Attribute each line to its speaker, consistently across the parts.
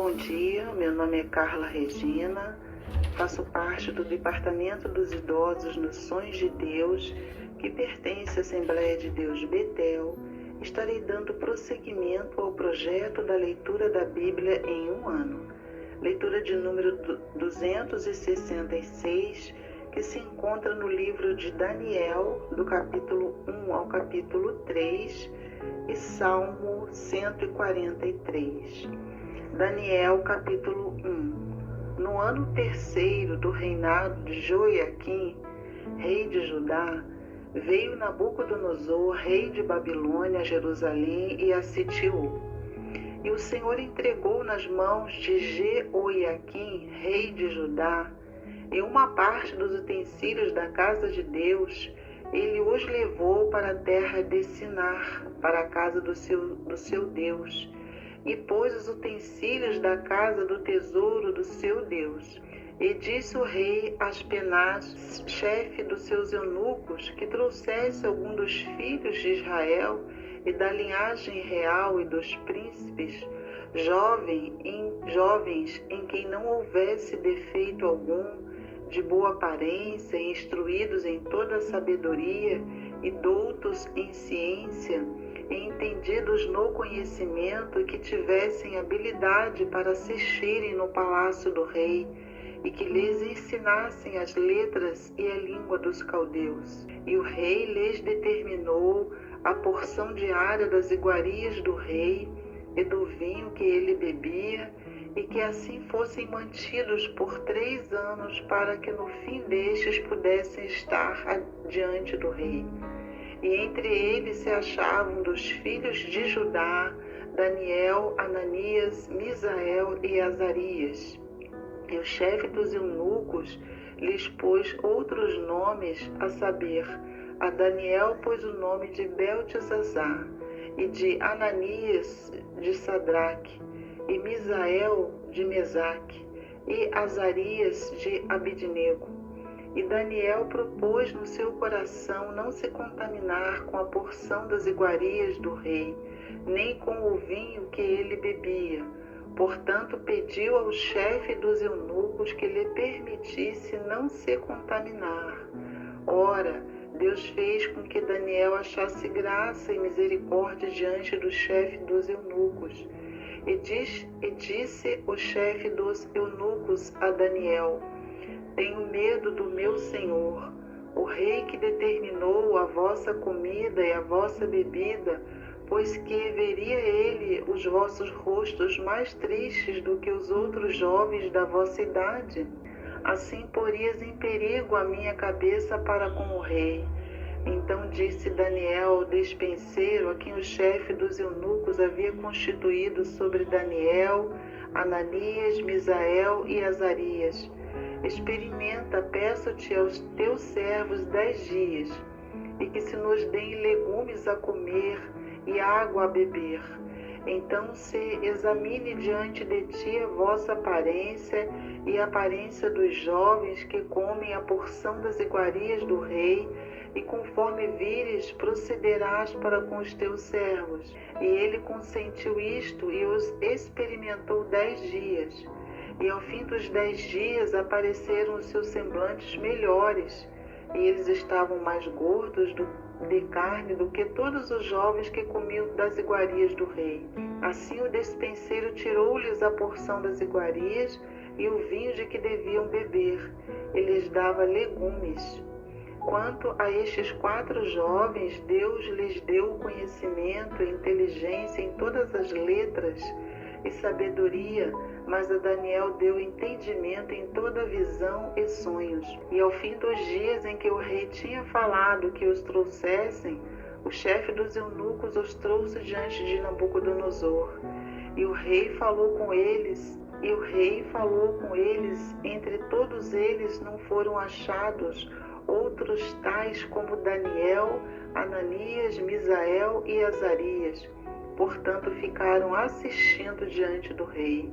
Speaker 1: Bom dia, meu nome é Carla Regina, faço parte do Departamento dos Idosos nos Sonhos de Deus, que pertence à Assembleia de Deus Betel. Estarei dando prosseguimento ao projeto da leitura da Bíblia em um ano. Leitura de número 266, que se encontra no livro de Daniel, do capítulo 1 ao capítulo 3, e Salmo 143. Daniel, capítulo 1. No ano terceiro do reinado de Joiaquim, rei de Judá, veio Nabucodonosor, rei de Babilônia, a Jerusalém e a sitiou. E o Senhor entregou nas mãos de Jeoiaquim, rei de Judá, e uma parte dos utensílios da casa de Deus. Ele os levou para a terra de Sinar, para a casa do seu Deus, e pôs os utensílios da casa do tesouro do seu Deus. E disse o rei a Aspenaz, chefe dos seus eunucos, que trouxesse algum dos filhos de Israel e da linhagem real e dos príncipes, jovens em quem não houvesse defeito algum, de boa aparência, instruídos em toda a sabedoria e doutos em ciência, e entendidos no conhecimento, e que tivessem habilidade para assistirem no palácio do rei, e que lhes ensinassem as letras e a língua dos caldeus. E o rei lhes determinou a porção diária das iguarias do rei e do vinho que ele bebia, e que assim fossem mantidos por 3 anos, para que no fim destes pudessem estar diante do rei. E entre eles se achavam dos filhos de Judá, Daniel, Ananias, Misael e Azarias. E o chefe dos eunucos lhes pôs outros nomes, a saber, a Daniel pôs o nome de Beltesazar, e de Ananias de Sadraque, e Misael de Mesaque, e Azarias de Abidnego. E Daniel propôs no seu coração não se contaminar com a porção das iguarias do rei, nem com o vinho que ele bebia. Portanto, pediu ao chefe dos eunucos que lhe permitisse não se contaminar. Ora, Deus fez com que Daniel achasse graça e misericórdia diante do chefe dos eunucos. E disse o chefe dos eunucos a Daniel: tenho medo do meu senhor, o rei, que determinou a vossa comida e a vossa bebida, pois que veria ele os vossos rostos mais tristes do que os outros jovens da vossa idade. Assim porias em perigo a minha cabeça para com o rei. Então disse Daniel ao despenseiro, a quem o chefe dos eunucos havia constituído sobre Daniel, Ananias, Misael e Azarias: experimenta, peço-te aos teus servos 10 dias, e que se nos deem legumes a comer e água a beber. Então se examine diante de ti a vossa aparência e a aparência dos jovens que comem a porção das iguarias do rei, e conforme vires, procederás para com os teus servos. E ele consentiu isto e os experimentou 10 dias. E ao fim dos 10 dias apareceram os seus semblantes melhores, e eles estavam mais gordos de carne do que todos os jovens que comiam das iguarias do rei. Assim o despenseiro tirou-lhes a porção das iguarias e o vinho de que deviam beber, e lhes dava legumes. Quanto a estes 4 jovens, Deus lhes deu conhecimento e inteligência em todas as letras e sabedoria, mas a Daniel deu entendimento em toda visão e sonhos. E ao fim dos dias em que o rei tinha falado que os trouxessem, o chefe dos eunucos os trouxe diante de Nabucodonosor. E o rei falou com eles, entre todos eles não foram achados outros tais como Daniel, Ananias, Misael e Azarias. Portanto, ficaram assistindo diante do rei.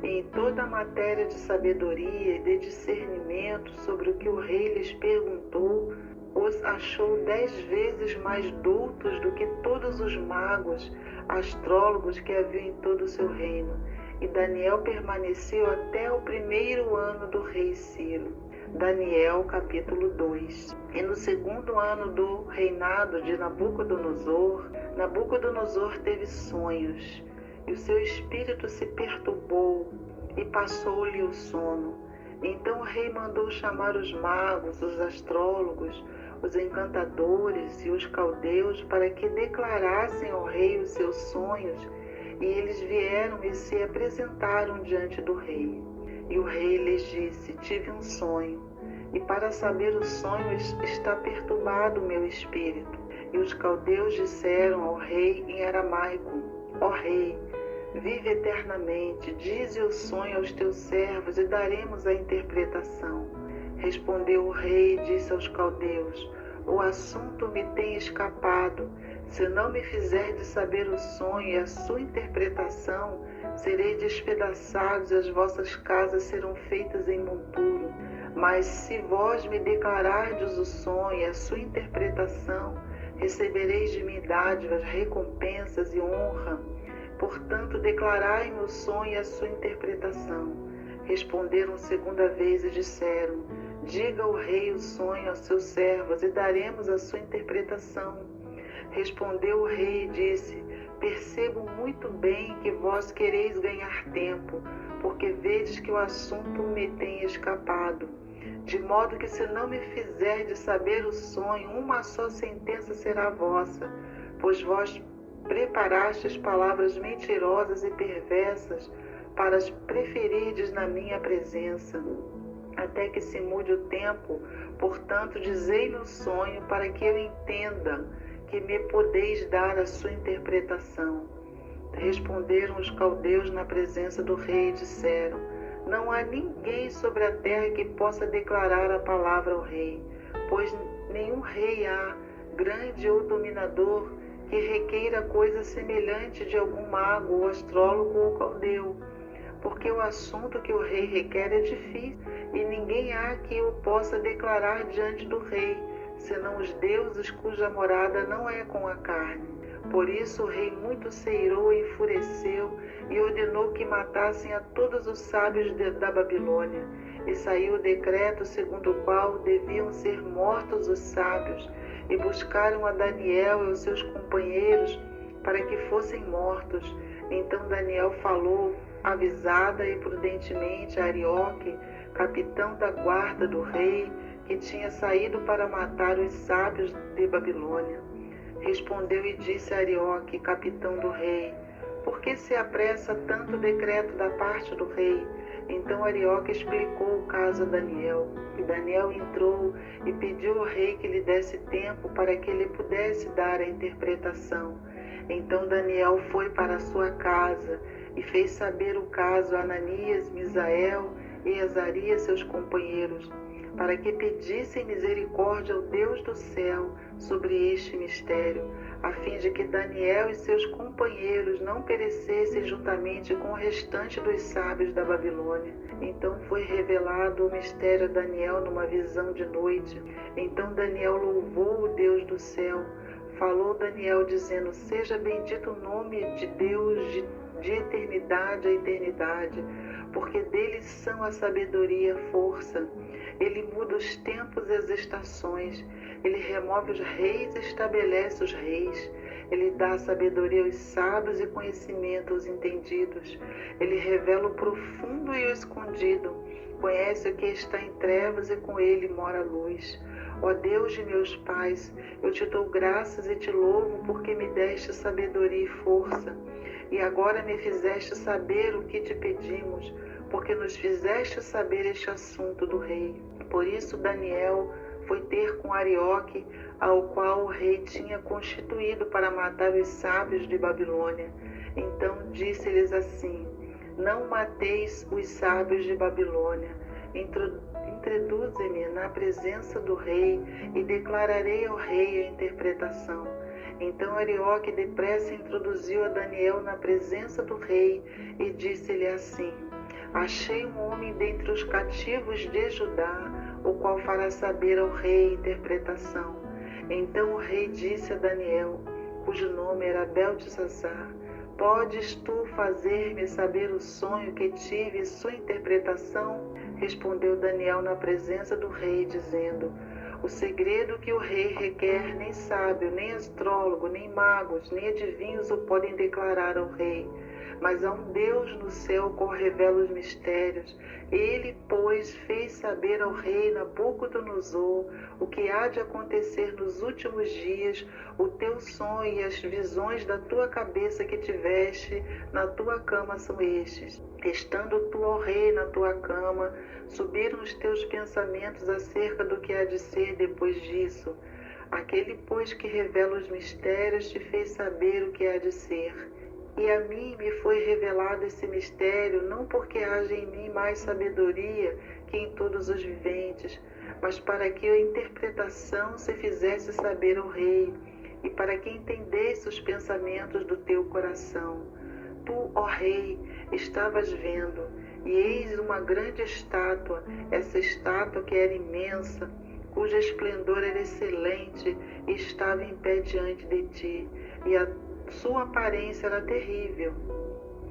Speaker 1: E em toda a matéria de sabedoria e de discernimento sobre o que o rei lhes perguntou, os achou 10 vezes mais doutos do que todos os magos, astrólogos que havia em todo o seu reino. E Daniel permaneceu até o 1º ano do rei Ciro. Daniel, capítulo 2. E no 2º ano do reinado de Nabucodonosor, Nabucodonosor teve sonhos, e o seu espírito se perturbou, e passou-lhe o sono. Então o rei mandou chamar os magos, os astrólogos, os encantadores e os caldeus para que declarassem ao rei os seus sonhos, e eles vieram e se apresentaram diante do rei. E o rei lhes disse: tive um sonho, e para saber o sonho está perturbado o meu espírito. E os caldeus disseram ao rei em aramaico: ó rei, vive eternamente, dize o sonho aos teus servos e daremos a interpretação. Respondeu o rei e disse aos caldeus: o assunto me tem escapado. Se não me fizerdes saber o sonho e a sua interpretação, serei despedaçados e as vossas casas serão feitas em monturo. Mas se vós me declarardes o sonho e a sua interpretação, recebereis de mim dádivas, recompensas e honra. Portanto, declarai-me o sonho e a sua interpretação. Responderam segunda vez e disseram: diga o rei o sonho aos seus servos e daremos a sua interpretação. Respondeu o rei e disse: percebo muito bem que vós quereis ganhar tempo, porque vedes que o assunto me tem escapado. De modo que se não me fizerdes saber o sonho, uma só sentença será vossa, pois vós preparastes palavras mentirosas e perversas para as preferirdes na minha presença, até que se mude o tempo. Portanto, dizei-me o sonho para que eu entenda que me podeis dar a sua interpretação. Responderam os caldeus na presença do rei e disseram: não há ninguém sobre a terra que possa declarar a palavra ao rei, pois nenhum rei há, grande ou dominador, que requeira coisa semelhante de algum mago ou astrólogo ou caldeu, porque o assunto que o rei requer é difícil, e ninguém há que o possa declarar diante do rei, senão os deuses cuja morada não é com a carne. Por isso o rei muito se irou e enfureceu, e ordenou que matassem a todos os sábios da Babilônia. E saiu o decreto segundo o qual deviam ser mortos os sábios, e buscaram a Daniel e os seus companheiros para que fossem mortos. Então Daniel falou avisada e prudentemente a Arioque, capitão da guarda do rei, que tinha saído para matar os sábios de Babilônia. Respondeu e disse a Arioque, capitão do rei: por que se apressa tanto o decreto da parte do rei? Então Arioque explicou o caso a Daniel. E Daniel entrou e pediu ao rei que lhe desse tempo para que ele pudesse dar a interpretação. Então Daniel foi para a sua casa e fez saber o caso a Ananias, Misael e Azarias, seus companheiros, para que pedissem misericórdia ao Deus do céu sobre este mistério, a fim de que Daniel e seus companheiros não perecessem juntamente com o restante dos sábios da Babilônia. Então foi revelado o mistério a Daniel numa visão de noite. Então Daniel louvou o Deus do céu. Falou Daniel dizendo: seja bendito o nome de Deus de eternidade a eternidade, porque dele são a sabedoria e a força. Ele muda os tempos e as estações. Ele remove os reis e estabelece os reis. Ele dá sabedoria aos sábios e conhecimento aos entendidos. Ele revela o profundo e o escondido. Conhece o que está em trevas e com ele mora a luz. Ó Deus de meus pais, eu te dou graças e te louvo porque me deste sabedoria e força. E agora me fizeste saber o que te pedimos, porque nos fizeste saber este assunto do rei. Por isso Daniel foi ter com Arioque, ao qual o rei tinha constituído para matar os sábios de Babilônia. Então disse-lhes assim: não mateis os sábios de Babilônia. Introduze-me na presença do rei e declararei ao rei a interpretação. Então Arioque depressa introduziu a Daniel na presença do rei e disse-lhe assim: achei um homem dentre os cativos de Judá, o qual fará saber ao rei a interpretação. Então o rei disse a Daniel, cujo nome era Beltesazar: podes tu fazer-me saber o sonho que tive e sua interpretação? Respondeu Daniel na presença do rei, dizendo: o segredo que o rei requer, nem sábio, nem astrólogo, nem magos, nem adivinhos o podem declarar ao rei. Mas há um Deus no céu, o qual revela os mistérios. Ele, pois, fez saber ao rei Nabucodonosor o que há de acontecer nos últimos dias. O teu sonho e as visões da tua cabeça que tiveste na tua cama são estes. Estando tu, ó rei, na tua cama, subiram os teus pensamentos acerca do que há de ser depois disso. Aquele, pois, que revela os mistérios, te fez saber o que há de ser. E a mim me foi revelado esse mistério, não porque haja em mim mais sabedoria que em todos os viventes, mas para que a interpretação se fizesse saber ao rei, e para que entendesse os pensamentos do teu coração. Tu, ó rei, estavas vendo, e eis uma grande estátua, essa estátua que era imensa, cujo esplendor era excelente, e estava em pé diante de ti, e a sua aparência era terrível.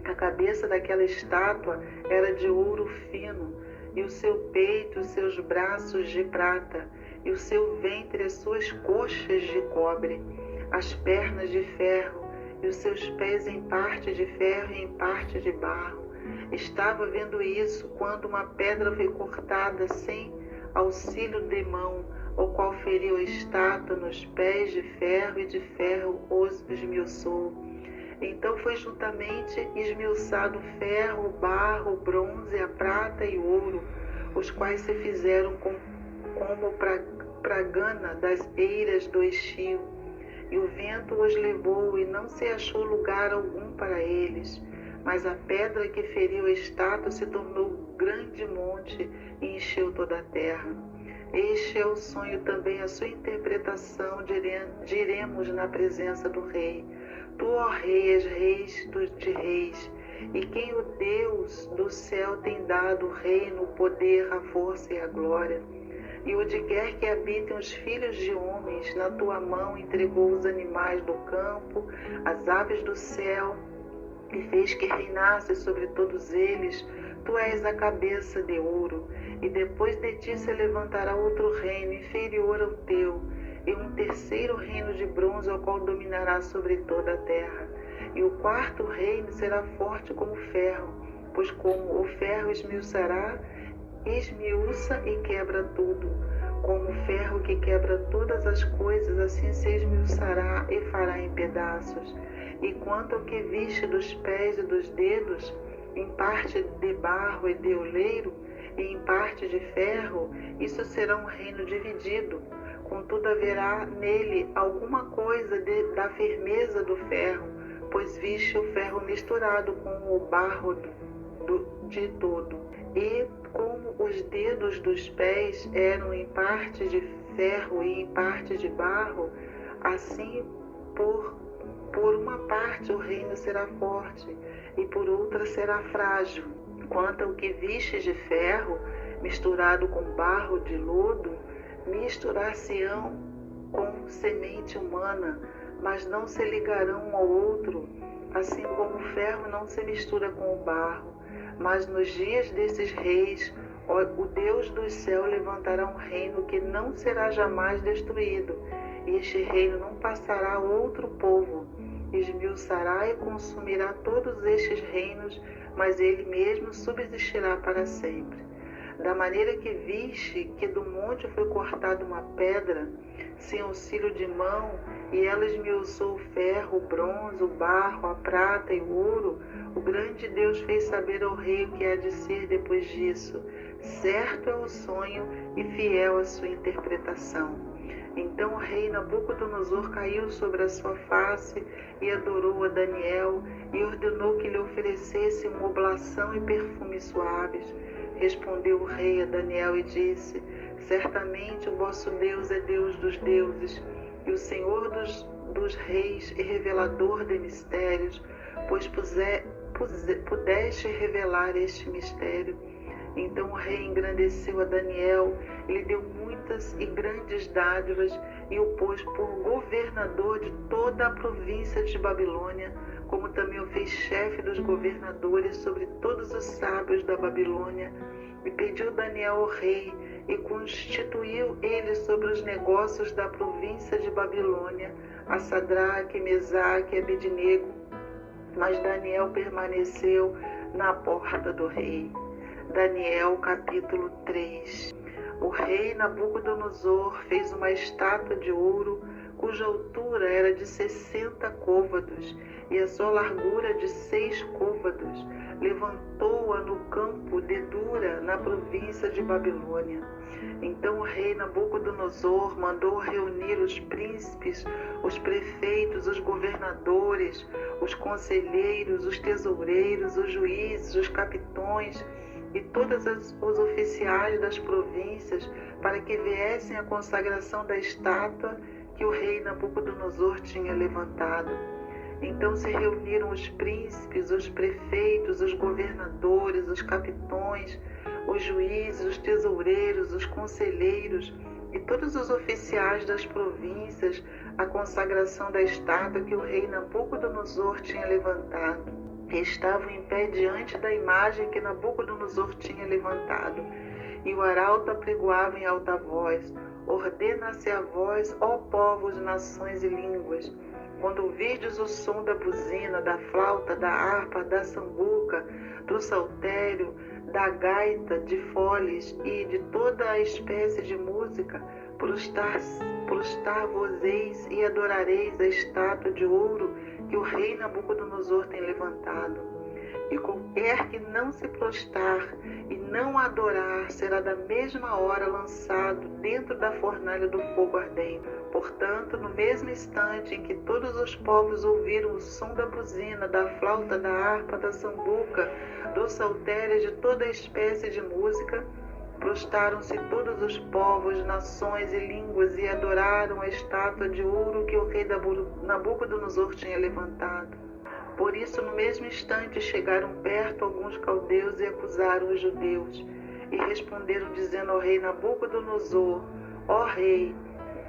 Speaker 1: A cabeça daquela estátua era de ouro fino, e o seu peito, os seus braços de prata, e o seu ventre, as suas coxas de cobre, as pernas de ferro, e os seus pés em parte de ferro e em parte de barro. Estava vendo isso quando uma pedra foi cortada sem auxílio de mão, o qual feriu a estátua nos pés de ferro, e de ferro os esmiuçou. Então foi juntamente esmiuçado o ferro, o barro, o bronze, a prata e o ouro, os quais se fizeram como pra gana das eiras do estio. E o vento os levou, e não se achou lugar algum para eles. Mas a pedra que feriu a estátua se tornou grande monte e encheu toda a terra. Este é o sonho, também a sua interpretação, diremos na presença do rei. Tu, ó rei, és reis de reis, e quem o Deus do céu tem dado o reino, o poder, a força e a glória. E onde quer que habitem os filhos de homens, na tua mão entregou os animais do campo, as aves do céu, e fez que reinasse sobre todos eles. Tu és a cabeça de ouro, e depois de ti se levantará outro reino inferior ao teu, e um terceiro reino de bronze, ao qual dominará sobre toda a terra. E o quarto reino será forte como ferro, pois como o ferro esmiuça e quebra tudo. Como o ferro que quebra todas as coisas, assim se esmiuçará e fará em pedaços. E quanto ao que viste dos pés e dos dedos, em parte de barro e de oleiro, e em parte de ferro, isso será um reino dividido. Contudo, haverá nele alguma coisa da firmeza do ferro, pois viste o ferro misturado com o barro de todo. E como os dedos dos pés eram em parte de ferro e em parte de barro, assim por uma parte o reino será forte, e por outra será frágil. Quanto ao que viste de ferro, misturado com barro de lodo, misturar-se-ão com semente humana, mas não se ligarão um ao outro, assim como o ferro não se mistura com o barro. Mas nos dias desses reis, o Deus do céu levantará um reino que não será jamais destruído, e este reino não passará a outro povo. Esmiuçará e consumirá todos estes reinos, mas ele mesmo subsistirá para sempre. Da maneira que viste que do monte foi cortada uma pedra, sem auxílio de mão, e ela esmiuçou o ferro, o bronze, o barro, a prata e o ouro, o grande Deus fez saber ao rei o que há de ser depois disso. Certo é o sonho e fiel a sua interpretação. Então o rei Nabucodonosor caiu sobre a sua face e adorou a Daniel, e ordenou que lhe oferecesse uma oblação e perfumes suaves. Respondeu o rei a Daniel e disse: certamente o vosso Deus é Deus dos deuses, e o Senhor dos reis e revelador de mistérios, pois pudeste revelar este mistério. Então o rei engrandeceu a Daniel, lhe deu muitas e grandes dádivas e o pôs por governador de toda a província de Babilônia, como também o fez chefe dos governadores sobre todos os sábios da Babilônia. E pediu Daniel ao rei, e constituiu ele sobre os negócios da província de Babilônia, a Sadraque, Mesaque e Abednego. Mas Daniel permaneceu na porta do rei. Daniel capítulo 3. O rei Nabucodonosor fez uma estátua de ouro, cuja altura era de 60 côvados e a sua largura de 6 côvados. Levantou-a no campo de Dura, na província de Babilônia. Então o rei Nabucodonosor mandou reunir os príncipes, os prefeitos, os governadores, os conselheiros, os tesoureiros, os juízes, os capitões e todos os oficiais das províncias para que viessem à consagração da estátua que o rei Nabucodonosor tinha levantado. Então se reuniram os príncipes, os prefeitos, os governadores, os capitões, os juízes, os tesoureiros, os conselheiros e todos os oficiais das províncias à consagração da estátua que o rei Nabucodonosor tinha levantado. Estavam em pé diante da imagem que Nabucodonosor tinha levantado. E o arauto apregoava em alta voz: ordena-se a vós, ó povos, nações e línguas, quando ouvirdes o som da buzina, da flauta, da harpa, da sambuca, do saltério, da gaita, de foles e de toda a espécie de música, prostrar-vos-eis e adorareis a estátua de ouro que o rei Nabucodonosor tem levantado. E qualquer que não se prostrar e não adorar será da mesma hora lançado dentro da fornalha do fogo ardente. Portanto, no mesmo instante em que todos os povos ouviram o som da buzina, da flauta, da harpa, da sambuca, do saltério e de toda espécie de música, prostaram-se todos os povos, nações e línguas e adoraram a estátua de ouro que o rei Nabucodonosor tinha levantado. Por isso, no mesmo instante, chegaram perto alguns caldeus e acusaram os judeus. E responderam, dizendo ao rei Nabucodonosor: ó rei,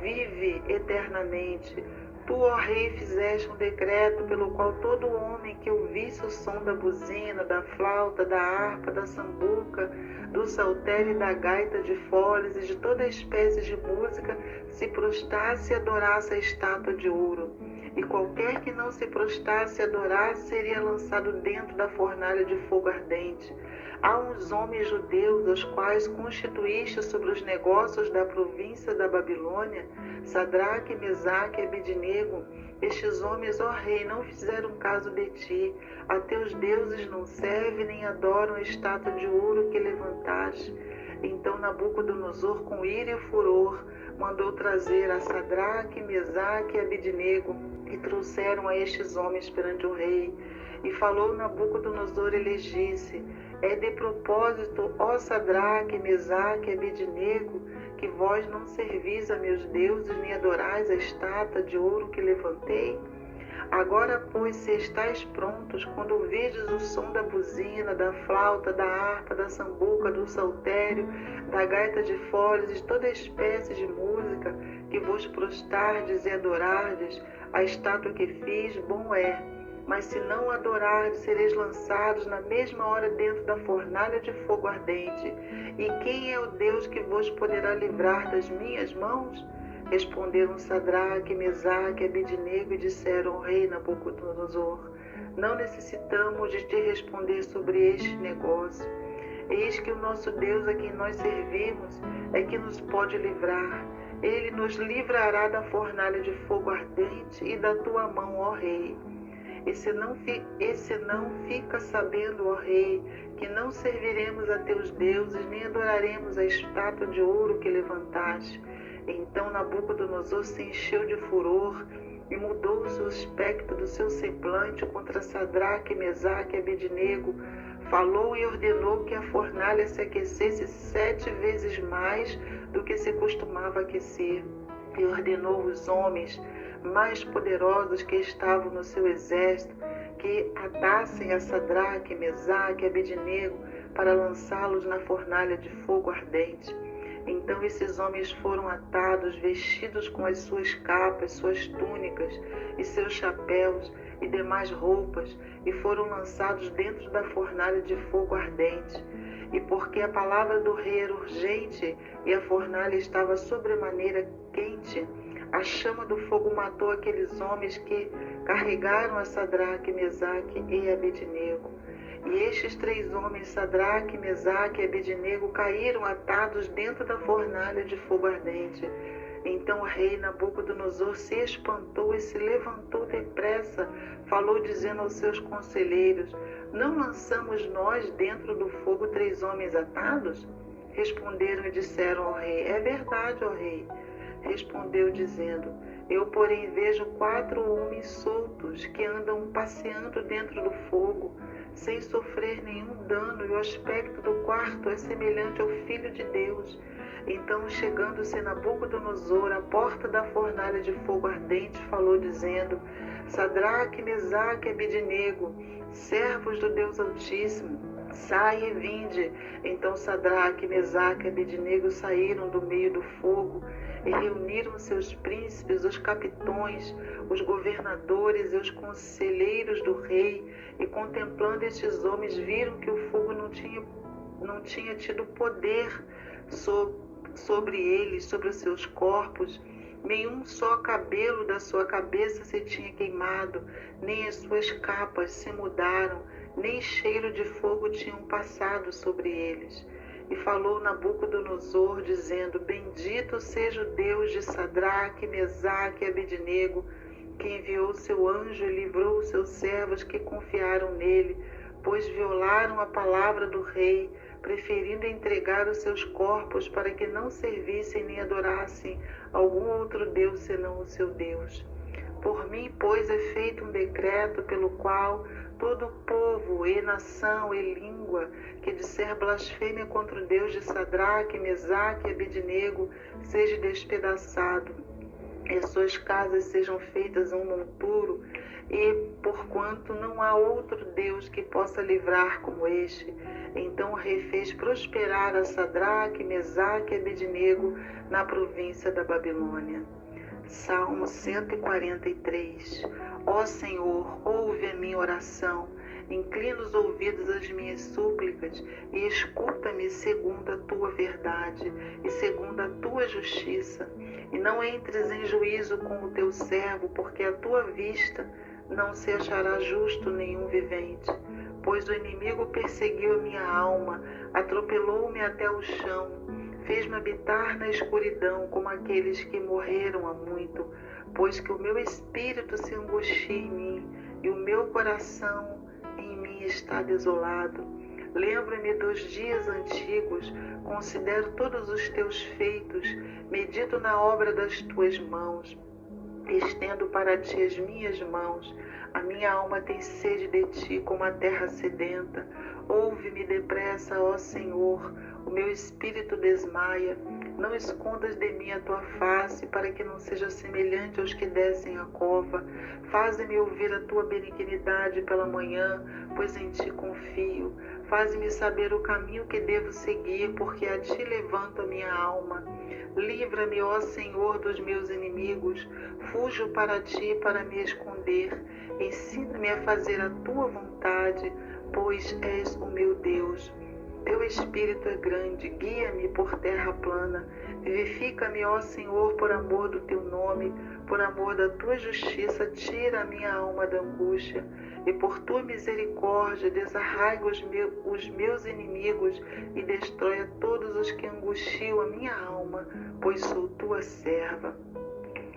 Speaker 1: vive eternamente. Tu, ó rei, fizeste um decreto pelo qual todo homem que ouvisse o som da buzina, da flauta, da harpa, da sambuca, do saltério e da gaita de foles e de toda espécie de música se prostrasse e adorasse a estátua de ouro. E qualquer que não se prostrasse e adorasse seria lançado dentro da fornalha de fogo ardente. Há uns homens judeus, os quais constituíste sobre os negócios da província da Babilônia, Sadraque, Mesaque e Abednego. Estes homens, ó rei, não fizeram caso de ti. A teus deuses não servem nem adoram a estátua de ouro que levantaste. Então Nabucodonosor, com ira e furor, mandou trazer a Sadraque, Mesaque e Abednego, e trouxeram a estes homens perante o rei. E falou Nabucodonosor e lhes disse: é de propósito, ó Sadraque, Mesaque e Abednego, que vós não servis a meus deuses, nem adorais a estátua de ouro que levantei? Agora, pois, se estáis prontos, quando ouvirdes o som da buzina, da flauta, da harpa, da sambuca, do saltério, da gaita de foles e de toda espécie de música, que vos prostardes e adorardes a estátua que fiz, bom é. Mas se não adorardes, sereis lançados na mesma hora dentro da fornalha de fogo ardente. E quem é o Deus que vos poderá livrar das minhas mãos? Responderam Sadraque, Mesaque e Abednego e disseram ao rei Nabucodonosor: não necessitamos de te responder sobre este negócio. Eis que o nosso Deus, a quem nós servimos, é que nos pode livrar. Ele nos livrará da fornalha de fogo ardente e da tua mão, ó rei. Esse não fica sabendo, ó rei, que não serviremos a teus deuses, nem adoraremos a estátua de ouro que levantaste. Então Nabucodonosor se encheu de furor e mudou-se o aspecto do seu semblante contra Sadraque, Mesaque e Abednego. Falou e ordenou que a fornalha se aquecesse 7 vezes mais do que se costumava aquecer. E ordenou os homens mais poderosos que estavam no seu exército que atassem a Sadraque, Mesaque e Abednego para lançá-los na fornalha de fogo ardente. Então esses homens foram atados, vestidos com as suas capas, suas túnicas e seus chapéus e demais roupas, e foram lançados dentro da fornalha de fogo ardente. E porque a palavra do rei era urgente e a fornalha estava sobremaneira quente, a chama do fogo matou aqueles homens que carregaram a Sadraque, Mesaque e Abednego. E estes 3 homens, Sadraque, Mesaque e Abednego, caíram atados dentro da fornalha de fogo ardente. Então o rei Nabucodonosor se espantou e se levantou depressa, falou dizendo aos seus conselheiros: não lançamos nós dentro do fogo 3 homens atados? Responderam e disseram ao rei: é verdade, ó rei. Respondeu dizendo: eu, porém, vejo 4 homens soltos que andam passeando dentro do fogo, sem sofrer nenhum dano, e o aspecto do quarto é semelhante ao Filho de Deus. Então, chegando-se Nabucodonosor à porta da fornalha de fogo ardente, falou dizendo: Sadraque, Mesaque e Abednego, servos do Deus Altíssimo, sai e vinde. Então Sadraque, Mesaque e Abednego saíram do meio do fogo e reuniram seus príncipes, os capitões, os governadores e os conselheiros do rei, e contemplando estes homens viram que o fogo não tinha tido poder sobre eles, sobre os seus corpos. Nenhum só cabelo da sua cabeça se tinha queimado, nem as suas capas se mudaram, nem cheiro de fogo tinham passado sobre eles. E falou Nabucodonosor, dizendo: bendito seja o Deus de Sadraque, Mesaque e Abednego, que enviou seu anjo e livrou os seus servos que confiaram nele, pois violaram a palavra do rei, preferindo entregar os seus corpos para que não servissem nem adorassem algum outro Deus senão o seu Deus. Por mim, pois, é feito um decreto pelo qual todo povo e nação e língua que disser blasfêmia contra o Deus de Sadraque, Mesaque e Abednego seja despedaçado, e suas casas sejam feitas um monturo, e porquanto não há outro Deus que possa livrar como este. Então o rei fez prosperar a Sadraque, Mesaque e Abednego na província da Babilônia. Salmo 143. Ó Senhor, ouve a minha oração, inclina os ouvidos às minhas súplicas e escuta-me segundo a tua verdade e segundo a tua justiça. E não entres em juízo com o teu servo, porque à tua vista não se achará justo nenhum vivente. Pois o inimigo perseguiu a minha alma, atropelou-me até o chão, fez-me habitar na escuridão como aqueles que morreram há muito, pois que o meu espírito se angustia em mim e o meu coração em mim está desolado. Lembro-me dos dias antigos, considero todos os teus feitos, medito na obra das tuas mãos. Estendo para ti as minhas mãos, a minha alma tem sede de ti como a terra sedenta. Ouve-me depressa, ó Senhor, o meu espírito desmaia. Não escondas de mim a tua face, para que não seja semelhante aos que descem a cova. Faze-me ouvir a tua benignidade pela manhã, pois em ti confio. Faze-me saber o caminho que devo seguir, porque a ti levanto a minha alma. Livra-me, ó Senhor, dos meus inimigos. Fujo para ti para me esconder. Ensina-me a fazer a tua vontade, pois és o meu Deus. Teu espírito é grande, guia-me por terra plana. Vivifica-me, ó Senhor, por amor do teu nome, por amor da tua justiça, tira a minha alma da angústia. E por tua misericórdia, desarraiga os meus inimigos e destrói a todos os que angustiam a minha alma, pois sou tua serva.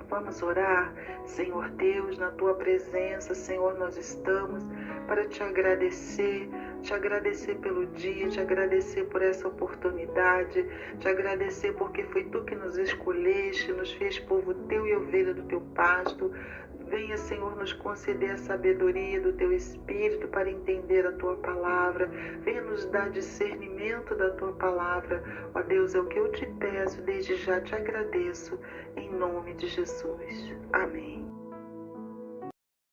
Speaker 1: Vamos orar. Senhor Deus, na tua presença, Senhor, nós estamos para te agradecer pelo dia, te agradecer por essa oportunidade, te agradecer porque foi tu que nos escolheste, nos fez povo teu e ovelha do teu pasto. Venha, Senhor, nos conceder a sabedoria do teu Espírito para entender a tua palavra. Venha nos dar discernimento da tua palavra. Ó Deus, é o que eu te peço, desde já te agradeço, em nome de Jesus. Amém.